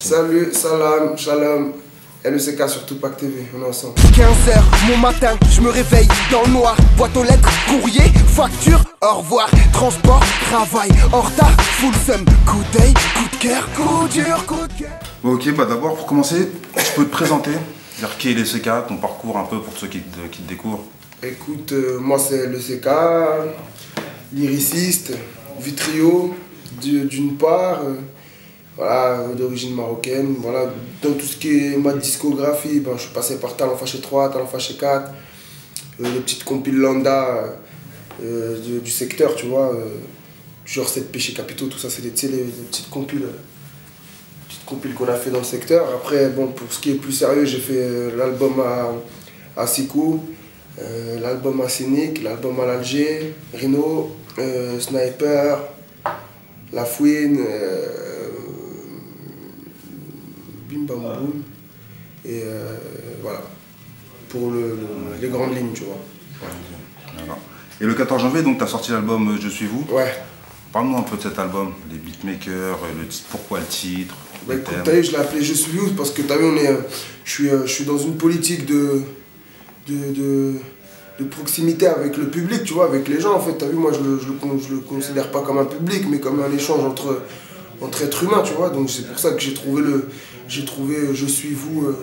Salut, salam, shalom. LECK sur Tupac TV, on est ensemble. 15h, mon matin, je me réveille dans le noir. Boîte aux lettres, courrier, facture, au revoir. Transport, travail, en retard, full seum. Coup d'œil, coup de cœur, coup dur, coup de cœur. Bon, ok, bah d'abord pour commencer, tu peux te présenter, dire qui est LECK, ton parcours un peu pour ceux qui te découvrent. Écoute, moi c'est LECK, lyriciste, vitrio, d'une part. Voilà, d'origine marocaine, voilà, dans tout ce qui est ma discographie, ben, je suis passé par Talent Fâché 3, Talent Fâché 4, les petites compiles lambda du secteur, tu vois, genre 7 péchés capitaux, tout ça, c'est les petites compiles qu'on a fait dans le secteur. Après, bon, pour ce qui est plus sérieux, j'ai fait l'album à Sikou, l'album à Scénic, l'album à l'Alger, Rino, Sniper, La Fouine, Bim Bam Boum, et voilà, pour les grandes lignes, tu vois. Voilà. Et le 14 janvier, donc, tu as sorti l'album Je suis vous. Ouais. Parle-nous un peu de cet album, les beatmakers, pourquoi le titre. Bah, écoute, t'as vu, je l'ai appelé Je suis vous parce que t'as vu, je suis dans une politique de proximité avec le public, tu vois, avec les gens en fait. T'as vu, moi je le considère pas comme un public, mais comme un échange entre êtres humains, tu vois. Donc c'est pour ça que j'ai trouvé Je suis vous,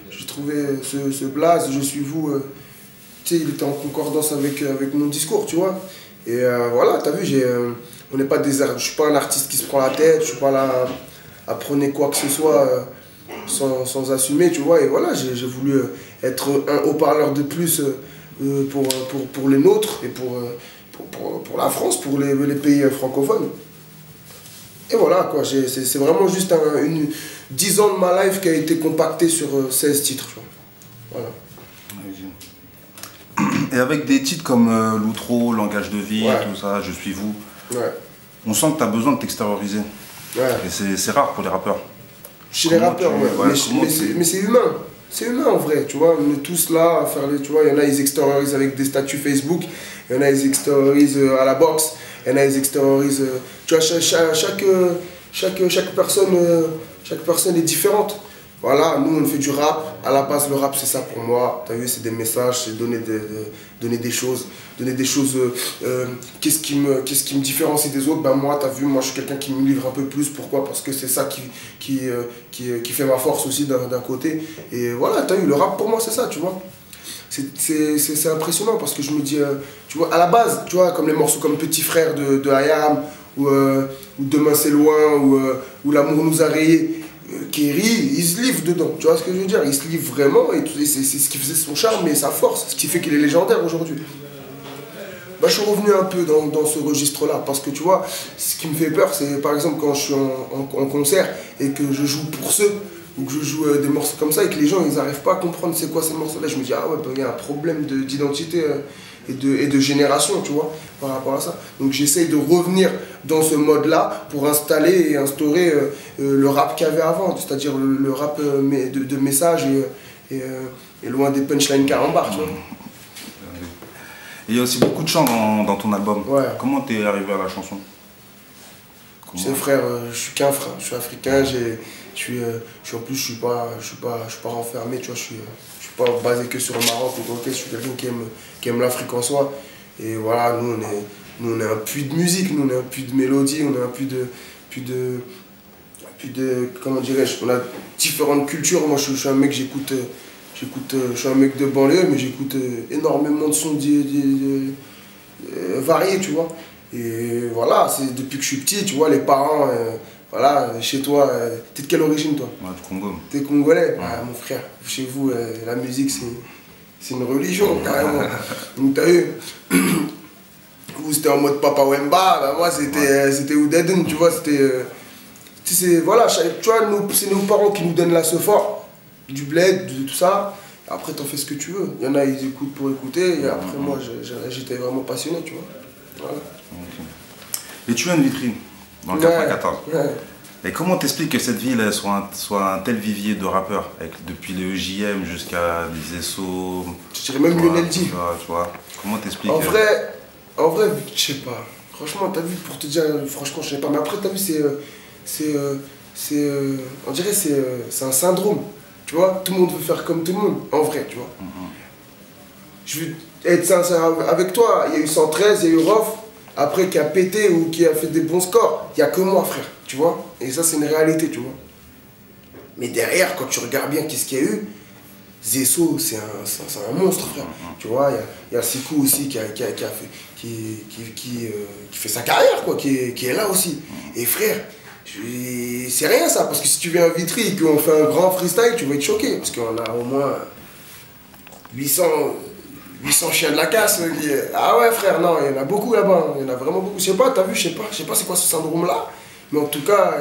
j'ai trouvé ce blaze, Je suis vous, tu sais, il était en concordance avec mon discours, tu vois. Et voilà, t'as vu, on n'est pas je suis pas un artiste qui se prend la tête, je suis pas là à prôner quoi que ce soit sans assumer, tu vois. Et voilà, j'ai voulu être un haut-parleur de plus pour les nôtres et pour la France, pour les pays francophones. Et voilà, quoi, c'est vraiment juste 10 ans de ma life qui a été compacté sur 16 titres, tu vois. Voilà. Et avec des titres comme L'Outro, Langage de vie, Ouais. tout ça, Je suis vous, Ouais. on sent que tu as besoin de t'extérioriser. Ouais. Et c'est rare pour les rappeurs. Chez les rappeurs, ouais. Mais c'est humain. C'est humain en vrai, tu vois. On est tous là à faire tu vois, il y en a, ils extériorisent avec des statuts Facebook, il y en a, ils extériorisent à la boxe, il y en a, ils extériorisent. Tu vois, chaque personne est différente. Voilà, nous on fait du rap. À la base, le rap c'est ça pour moi. T'as vu, c'est des messages, c'est donner des choses. Qu'est-ce qui me différencie des autres? Ben moi, t'as vu, moi je suis quelqu'un qui me livre un peu plus. Pourquoi? Parce que c'est ça qui fait ma force aussi d'un côté. Et voilà, t'as vu, le rap pour moi c'est ça, tu vois. C'est impressionnant parce que je me dis, tu vois, à la base, tu vois, comme les morceaux comme Petit Frère de IAM, ou Demain c'est loin, ou L'amour nous a rayés. Kerry, il se livre dedans, tu vois ce que je veux dire? Il se livre vraiment et c'est ce qui faisait son charme et sa force, ce qui fait qu'il est légendaire aujourd'hui. Bah, je suis revenu un peu dans ce registre-là parce que tu vois, ce qui me fait peur, c'est par exemple quand je suis en concert et que je joue pour ceux ou que je joue des morceaux comme ça et que les gens ils n'arrivent pas à comprendre c'est quoi ces morceaux-là. Je me dis, ah ouais, il y a un problème d'identité et de génération, tu vois, par rapport à ça. Donc j'essaye de revenir dans ce mode-là pour installer et instaurer le rap qu'il y avait avant, c'est-à-dire le rap de messages et loin des punchlines carambars, tu vois. Et il y a aussi beaucoup de chants dans ton album. Ouais. Comment t'es arrivé à la chanson? Tu sais frère, je suis qu'un frère, je suis africain, en plus je suis pas renfermé, tu vois, je suis pas basé que sur le Maroc ou quoi, je suis quelqu'un qui aime l'Afrique en soi. Et voilà, nous on est un puits de musique, nous on est un puits de mélodie, on est un puits de comment dirais-je, on a différentes cultures. Moi je suis un mec, je suis un mec de banlieue, mais j'écoute énormément de sons variés, tu vois. Et voilà, c'est depuis que je suis petit, tu vois, les parents, voilà, chez toi, t'es de quelle origine toi? Ouais, du Congo. T'es congolais? Ouais. Ah, mon frère, chez vous, la musique c'est une religion, carrément. Donc t'as vu, vous c'était en mode Papa Wemba, bah, moi c'était Oudeden, tu vois, voilà, tu vois, c'est nos parents qui nous donnent la fort, du bled, de tout ça. Après t'en fais ce que tu veux, il y en a ils écoutent pour écouter, et après moi j'étais vraiment passionné, tu vois. Voilà. Okay. Et tu viens de Vitry, dans le 94. Ouais. Et comment t'expliques que cette ville soit un tel vivier de rappeurs, depuis les EJM jusqu'à des ESSO? Je dirais même Lionel D. Tu vois, comment t'expliques? En vrai, je sais pas. Franchement, t'as vu, pour te dire, franchement, je sais pas. Mais après, t'as vu, on dirait c'est un syndrome, tu vois. Tout le monde veut faire comme tout le monde, en vrai, tu vois. Je veux être sincère avec toi, il y a eu 113, il y a eu Rof, après qui a pété ou qui a fait des bons scores, il n'y a que moi, frère, tu vois. Et ça, c'est une réalité, tu vois. Mais derrière, quand tu regardes bien qu'est-ce qu'il y a eu, Zesso, c'est un monstre, frère. Tu vois, il y a Sikou aussi qui fait sa carrière, quoi, qui est là aussi. Et frère, c'est rien ça, parce que si tu viens à Vitry et qu'on fait un grand freestyle, tu vas être choqué, parce qu'on a au moins 800 chiens de la casse. Ah ouais, frère, non, il y en a beaucoup là-bas, il y en a vraiment beaucoup. Je sais pas, t'as vu, je sais pas c'est quoi ce syndrome-là, mais en tout cas,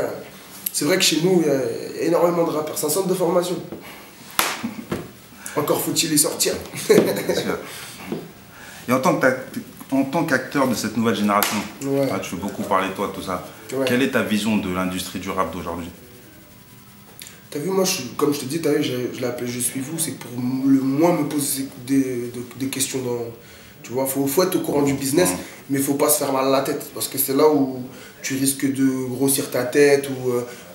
c'est vrai que chez nous, il y a énormément de rappeurs, c'est un centre de formation. Encore faut-il y sortir. Bien sûr. Et en tant qu'acteur de cette nouvelle génération, ouais. Tu veux beaucoup parler de toi, tout ça. Ouais. Quelle est ta vision de l'industrie du rap d'aujourd'hui? T'as vu, moi, comme je te dis, t'as vu, je l'ai appelé Je suis vous, c'est pour le moins me poser des questions dans... Tu vois, faut être au courant du business, mais faut pas se faire mal à la tête, parce que c'est là où tu risques de grossir ta tête,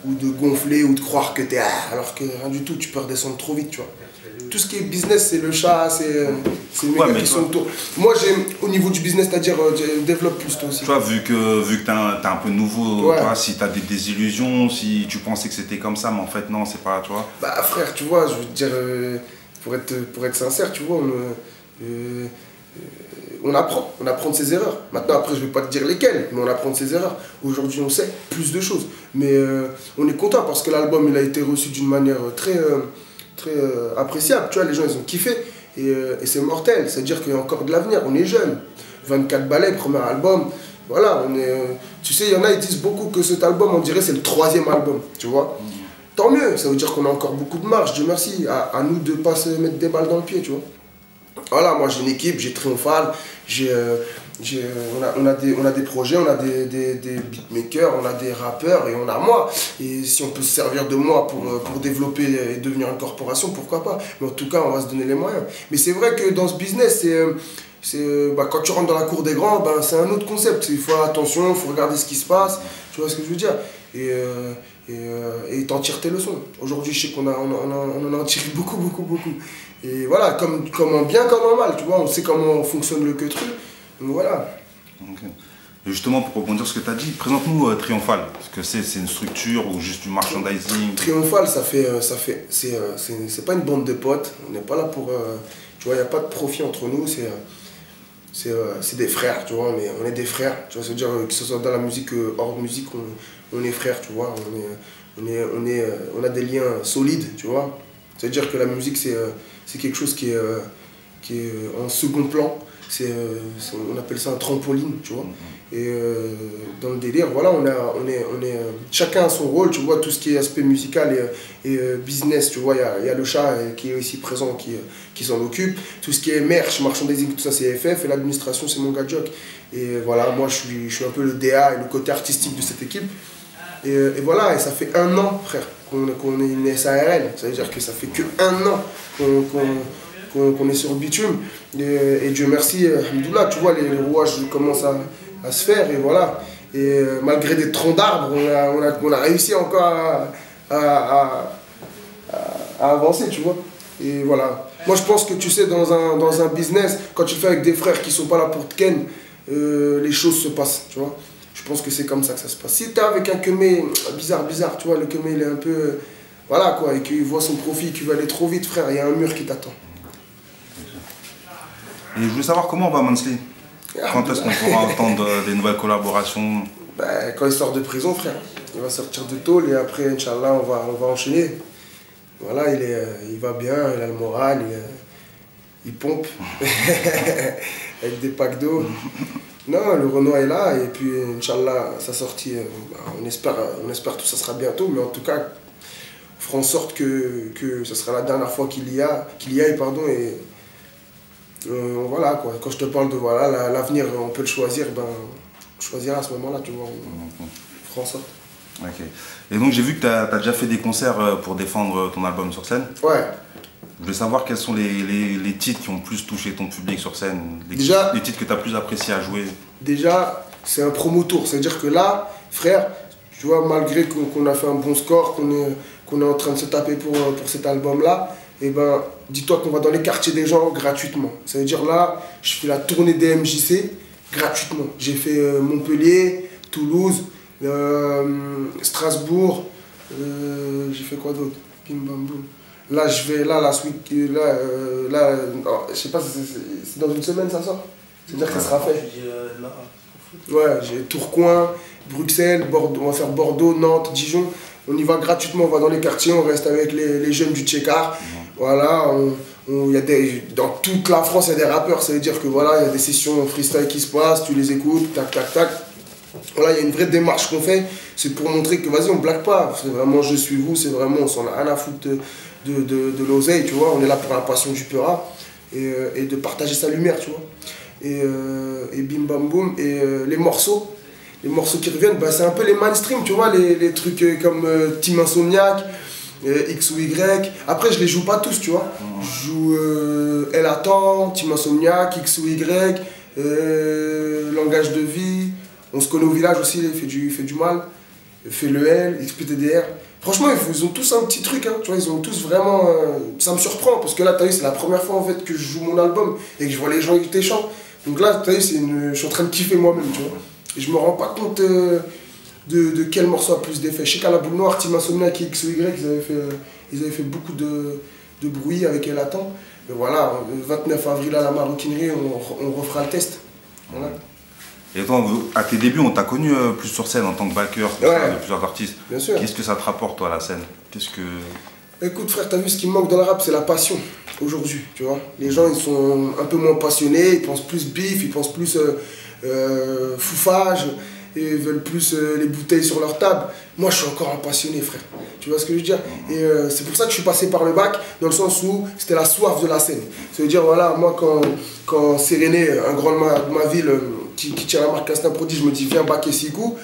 ou de gonfler, ou de croire que t'es... alors que rien du tout, tu peux redescendre trop vite, tu vois. Tout ce qui est business, c'est le chat, c'est les mecs qui sont autour. Moi, au niveau du business, c'est-à-dire, développe plus toi aussi. Tu vois, vu que t'es un peu nouveau, ouais. Toi, si t'as des désillusions, si tu pensais que c'était comme ça, mais en fait, non, c'est pas, tu vois. Bah, frère, tu vois, je veux te dire, pour être sincère, tu vois, on apprend de ses erreurs. Maintenant, après, je vais pas te dire lesquelles, mais on apprend de ses erreurs. Aujourd'hui, on sait plus de choses. Mais on est content parce que l'album, il a été reçu d'une manière très appréciable. Tu vois, les gens, ils ont kiffé. Et c'est mortel. C'est-à-dire qu'il y a encore de l'avenir. On est jeunes. 24 ballets, premier album. Voilà, tu sais, il y en a, ils disent beaucoup que cet album, on dirait, c'est le 3e album. Tu vois. Tant mieux. Ça veut dire qu'on a encore beaucoup de marge. Dieu merci. À nous de ne pas se mettre des balles dans le pied, tu vois. Voilà, moi j'ai une équipe, j'ai Triomphal, on a des projets, on a des beatmakers, on a des rappeurs et on a moi. Et si on peut se servir de moi pour développer et devenir une corporation, pourquoi pas. Mais en tout cas, on va se donner les moyens. Mais c'est vrai que dans ce business, quand tu rentres dans la cour des grands, c'est un autre concept. Il faut faire attention, il faut regarder ce qui se passe, tu vois ce que je veux dire. Et t'en tires tes leçons. Aujourd'hui, je sais qu'on en a tiré beaucoup. Et voilà, comme en bien comme en mal, tu vois, on sait comment fonctionne le queutru. Donc voilà. Okay. Et justement, pour rebondir sur ce que tu as dit, présente-nous Triomphal. Parce que c'est une structure ou juste du merchandising? Triomphal, c'est pas une bande de potes. On n'est pas là pour... tu vois, il n'y a pas de profit entre nous. C'est des frères, tu vois, on est des frères. Tu vois, c'est-à-dire que ce soit dans la musique, hors musique, on est frères, tu vois. On a des liens solides, tu vois. C'est-à-dire que la musique, c'est quelque chose qui est en second plan. On appelle ça un trampoline, tu vois. Et dans le délire, voilà, chacun a son rôle, tu vois, tout ce qui est aspect musical et business, tu vois, il y a le chat qui est ici présent, qui s'en occupe. Tout ce qui est merch, marchandising, tout ça, c'est FF, et l'administration, c'est mon gars Jock. Et voilà, moi, je suis un peu le DA et le côté artistique de cette équipe. Et voilà, et ça fait 1 an, frère, qu'on est une SARL. Ça veut dire que ça fait que 1 an qu'on est sur le bitume. Et Dieu merci, alhamdoulilah, tu vois, les rouages commencent à se faire, et voilà. Et malgré des troncs d'arbres, on a réussi encore à avancer, tu vois. Et voilà. Moi, je pense que, tu sais, dans un business, quand tu le fais avec des frères qui sont pas là pour te ken, les choses se passent, tu vois. Je pense que c'est comme ça que ça se passe. Si t'es avec un Kemé bizarre, tu vois, le Kemé il est un peu... Voilà quoi, et qu'il voit son profit, qu'il va aller trop vite, frère, il y a un mur qui t'attend. Et je voulais savoir comment va Mansley. Quand est-ce qu'on pourra entendre des nouvelles collaborations? Quand il sort de prison, frère. Il va sortir de tôle et après, Inch'Allah, on va enchaîner. Voilà, il va bien, il a le moral, il pompe avec des packs d'eau. Non, le Renoir est là et puis Inch'Allah, sa sortie, on espère que ça sera bientôt, mais en tout cas, on fera en sorte que ce sera la dernière fois qu'il y aille, pardon, et voilà quoi. Quand je te parle de voilà, l'avenir, on peut le choisir, on choisira à ce moment-là, tu vois, on fera en sorte. Ok. Et donc j'ai vu que tu as déjà fait des concerts pour défendre ton album sur scène. Ouais. Je voulais savoir quels sont les titres qui ont plus touché ton public sur scène, les titres que tu as plus apprécié à jouer. Déjà, c'est un promo tour, c'est-à-dire que là, frère, Tu vois, malgré qu'on a fait un bon score, qu'on est en train de se taper pour cet album-là, et ben, dis-toi qu'on va dans les quartiers des gens gratuitement. Ça veut dire là, je fais la tournée des MJC gratuitement. J'ai fait Montpellier, Toulouse, Strasbourg, j'ai fait quoi d'autre? Bim bam boum. Là, je vais, là, non, je sais pas, c'est dans une semaine ça sort? C'est-à-dire que ça sera fait. Ouais, j'ai Tourcoing, Bruxelles, Bordeaux, on va faire Bordeaux, Nantes, Dijon. On y va gratuitement, on va dans les quartiers, on reste avec les jeunes du Tchékar. Voilà, dans toute la France, il y a des rappeurs, ça veut dire que voilà, il y a des sessions freestyle qui se passent, tu les écoutes, tac, tac, tac. Voilà, il y a une vraie démarche qu'on fait, c'est pour montrer que vas-y, on blague pas. C'est vraiment je suis vous, c'est vraiment, on s'en a rien à foutre de l'oseille, tu vois. On est là pour la passion du Peura et de partager sa lumière, tu vois. Et bim bam boum, et les morceaux qui reviennent, bah, c'est un peu les mainstream, tu vois, les trucs comme Team Insomniac, X ou Y. Après, je les joue pas tous, tu vois. Je joue Elle attend, Team Insomniac, X ou Y, Langage de vie. On se connaît au village aussi, il fait du mal. Fait le L, XPTDR. Franchement, ils ont tous un petit truc, hein, tu vois, ils ont tous vraiment... ça me surprend, parce que là, t'as vu, c'est la première fois en fait que je joue mon album et que je vois les gens écouter chant. Donc là, t'as vu, je suis en train de kiffer moi-même, tu vois. Et je me rends pas compte de quel morceau a plus d'effet. Je sais qu'à la boule noire, Team Insomniac et X ou Y, ils avaient fait beaucoup de bruit avec Elle attend. Mais voilà, le 29 avril à la Maroquinerie, on refera le test. Voilà. Et toi, à tes débuts, on t'a connu plus sur scène en tant que backer de plusieurs artistes. Bien sûr. Qu'est-ce que ça te rapporte, toi, à la scène? Écoute, frère, t'as vu, ce qui me manque dans le rap, c'est la passion, aujourd'hui, tu vois. Les gens, ils sont un peu moins passionnés, ils pensent plus bif, ils pensent plus foufage, et ils veulent plus les bouteilles sur leur table. Moi, je suis encore un passionné, frère. Tu vois ce que je veux dire? Et c'est pour ça que je suis passé par le bac, dans le sens où c'était la soif de la scène. Ça veut dire, voilà, moi, quand Séréné, un grand de ma ville, qui tient la marque Castin Prodi, je me dis viens backer Sigou,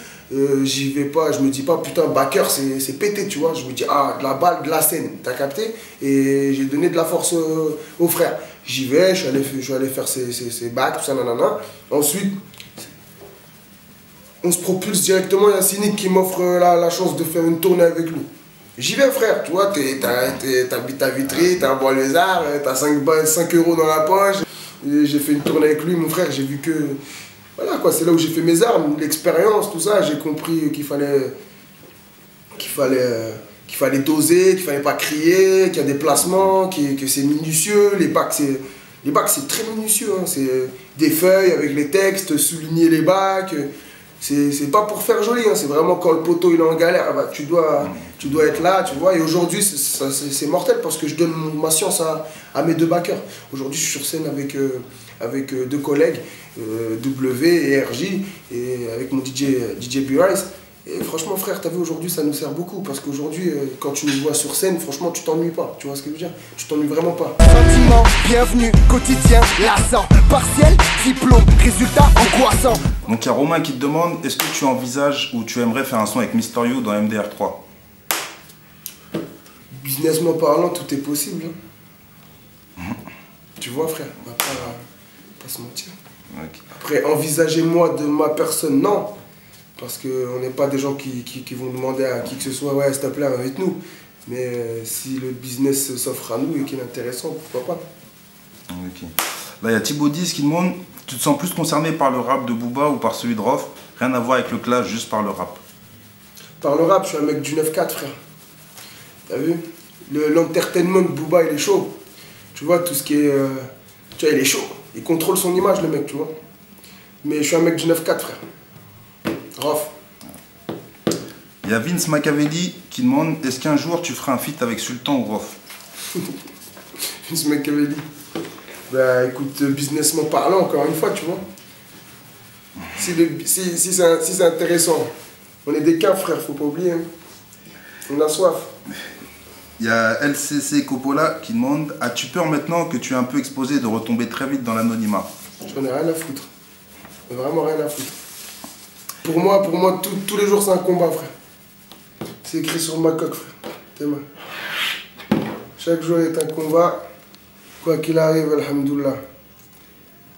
j'y vais pas, je me dis pas putain backer c'est pété, tu vois, je me dis ah de la balle, de la scène, t'as capté, et j'ai donné de la force aux frères. J'y vais, je suis allé faire ces bacs, tout ça, nanana. Ensuite, on se propulse directement, il y a Cynic qui m'offre la chance de faire une tournée avec lui. J'y vais, frère, tu vois, t'habites à Vitry, t'as un bois lézard, t'as 5 € dans la poche. J'ai fait une tournée avec lui, mon frère, j'ai vu que... Voilà quoi, c'est là où j'ai fait mes armes, l'expérience, tout ça, j'ai compris qu'il fallait doser, qu'il fallait pas crier, qu'il y a des placements, que c'est minutieux, les bacs c'est très minutieux, hein. C'est des feuilles avec les textes, souligner les bacs, c'est pas pour faire joli, hein. C'est vraiment quand le poteau il est en galère, bah, tu dois être là, tu vois, et aujourd'hui c'est mortel parce que je donne ma science à mes deux backers. Aujourd'hui je suis sur scène avec deux collègues, W et RJ, et avec mon DJ B-Rice. Et franchement frère, t'as vu, aujourd'hui ça nous sert beaucoup parce qu'aujourd'hui quand tu nous vois sur scène, franchement tu t'ennuies pas, tu vois ce que je veux dire? Tu t'ennuies vraiment pas. Sentiment, bienvenue, quotidien, lassant, partiel, diplôme, résultat angoissant. Donc il y a Romain qui te demande, est-ce que tu envisages ou tu aimerais faire un son avec Mister You dans MDR3? Businessment parlant, tout est possible, hein. Tu vois frère, on va pas se mentir. Okay. Après, envisagez-moi de ma personne, non. Parce qu'on n'est pas des gens qui vont demander à qui que ce soit, ouais, s'il te plaît, avec nous. Mais si le business s'offre à nous et qu'il est intéressant, pourquoi pas. Ok. Là, il y a Thibaut 10 qui demande, tu te sens plus concerné par le rap de Booba ou par celui de Rof? Rien à voir avec le clash, juste par le rap. Par le rap, je suis un mec du 9-4, frère. T'as vu? L'entertainment de Booba, il est chaud. Tu vois, tout ce qui est... tu vois, il est chaud. Il contrôle son image, le mec, tu vois. Mais je suis un mec du 9-4, frère. Rof. Il y a Vince Machiavelli qui demande, est-ce qu'un jour tu feras un feat avec Sultan ou Rof? Vince Machiavelli. Bah écoute, businessment parlant, encore une fois, tu vois. Si c'est intéressant, on est des cas, frère, faut pas oublier. Hein. On a soif. Il y a LCC Coppola qui demande, as-tu peur maintenant que tu es un peu exposé de retomber très vite dans l'anonymat? J'en ai rien à foutre. Vraiment rien à foutre. Pour moi tous les jours c'est un combat, frère. C'est écrit sur ma coque, frère. Tes mains. Chaque jour est un combat. Quoi qu'il arrive, alhamdoulilah.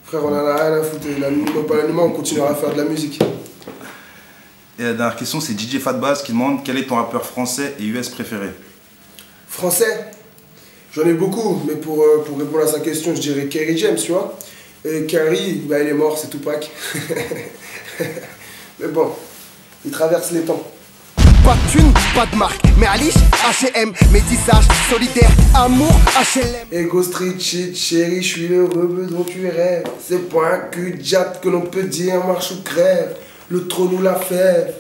Frère, on en a rien à foutre. L'anonymat, on continuera à faire de la musique. Et la dernière question, c'est DJ Fatbass qui demande quel est ton rappeur français et US préféré? Français, j'en ai beaucoup, mais pour répondre à sa question, je dirais Kerry James, tu vois. Et Kerry, bah, il est mort, c'est Tupac. Mais bon, il traverse les temps. Pas de thune, pas de marque, mais Alice, H&M, métissage, solidaire, amour, HLM. Ego Street shit, chérie, je suis le rebeu dont tu rêves. C'est pas un cul de jatte que l'on peut dire marche ou crève. Le trône ou la fève.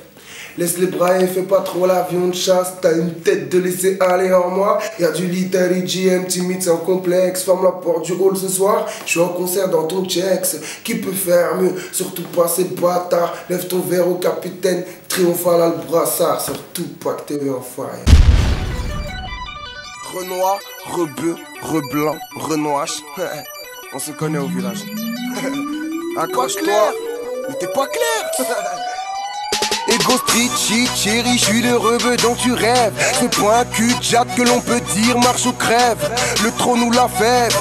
Laisse les bras et fais pas trop l'avion de chasse. T'as une tête de laisser aller en moi. Y'a du Little GM, timide sans complexe. Ferme la porte du hall ce soir. Je suis en concert dans ton checks. Qui peut faire mieux? Surtout pas ces bâtards. Lève ton verre au capitaine. Triomphal à le brassard. Surtout pas que t'es enfoiré. Renoir, rebeu, reblanc, renoache. On se connaît au village. Accroche-toi. Mais t'es pas clair. Ego Street shit, chérie, je suis le rebeu dont tu rêves. Ce point cul de jatte que l'on peut dire marche ou crève. Le trône ou la fève.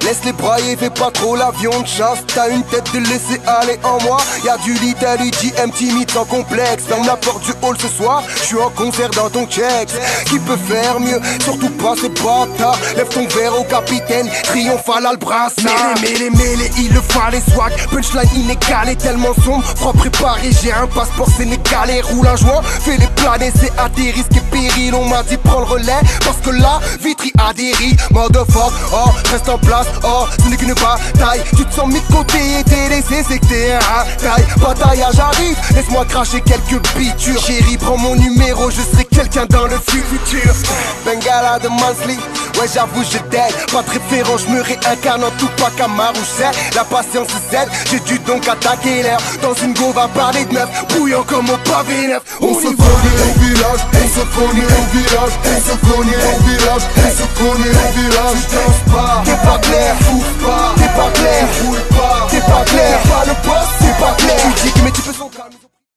Laisse les brailler, fais pas trop l'avion de chasse. T'as une tête de laisser aller en moi. Y'a du Little GM timide sans complexe. Ferme la porte du hall ce soir. Je suis en concert dans ton check. Qui peut faire mieux? Surtout pas ces bâtards. Lève ton verre au capitaine. Triomphal à le brassard. Mêlé, il le fallait swag. Punchline inégalée, tellement sombre. Froid préparé, j'ai un passeport sénégalais. Roule un joint, fais les planer. C'est à des risques et périls. On m'a dit prends le relais. Parce que là, Vitry a dérive. Motherfuck, oh, reste en place. Oh, ce n'est qu'une bataille. Tu te sens mis de côté et t'es laissé, c'est que t'es un taille. Bataillage arrive, laisse-moi cracher quelques bitures. Chérie, prends mon numéro, je serai quelqu'un dans le futur. Bengala de Mansley, ouais j'avoue je t'aide. Pas de référent, je me réincarne en Tupac Amaru. La patience c'est j'ai dû donc attaquer l'air. Dans une go va parler de meuf, bouillant comme au pavé neuf. On se connaît au village, on se connaît au village, on se connaît au village, on se connaît au village. T'es pas clair, fou,